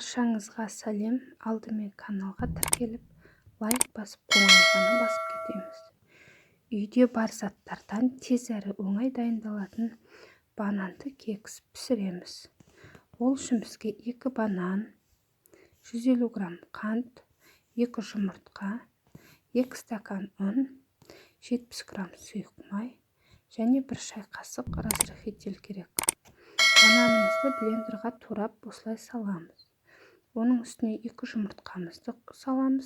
Баршаңызға сәлем. Алдымен каналға тіркеліп, лайк басып, қоңырауларына басып кетеміз. Үйде бар заттардан тез әрі оңай дайындалатын бананды кекс пісіреміз. Ол үшін бізге 2 банан, 150 грамм қант, 2 жұмыртқа, 2 стакан ұн, 70 грамм сұйық май және 1 шай қасық разрыхитель керек. Бананымызды блендерға турап осылай саламыз. Оның үстіне 2 жұмыртқамызды саламыз,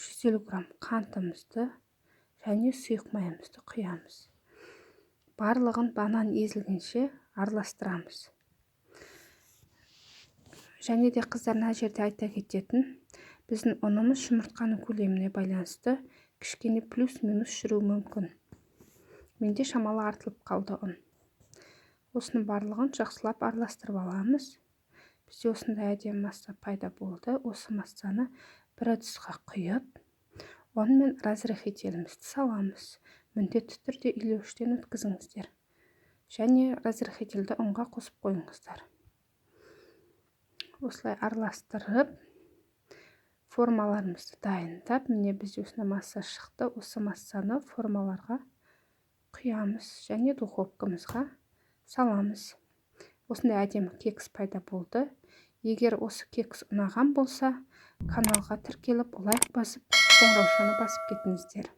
150 грамм қантымызды және сұйық майымызды құямыз. Барлығын банан езілгенше араластырамыз. Және де қыздар, мына жерде айта кететін, біздің ұнымыз жұмыртқаның көлеміне байланысты кішкене плюс-минус жүруі мүмкін. Менде шамалы артылып қалды ұн. Осының барлығын жақсылап араластырып аламыз. Бізде осындай әдемі масса пайда болды. Осы массаны бір ыдысқа құйып, онымен разрыхителімізді саламыз. Міндетті түрде илеуіштен өткізіңіздер. Және разрыхительді ұнға қосып қойыңыздар. Осылай араластырып, формаларымызды дайындап, міне бізде осындай масса шықты. Осы массаны формаларға құямыз және духовкамызға саламыз. Осындай әдемі кекс пайда болды. Егер осы кекс ұнаған болса, каналға тіркеліп, лайк басып, қоңыраушаны басып кетіңіздер.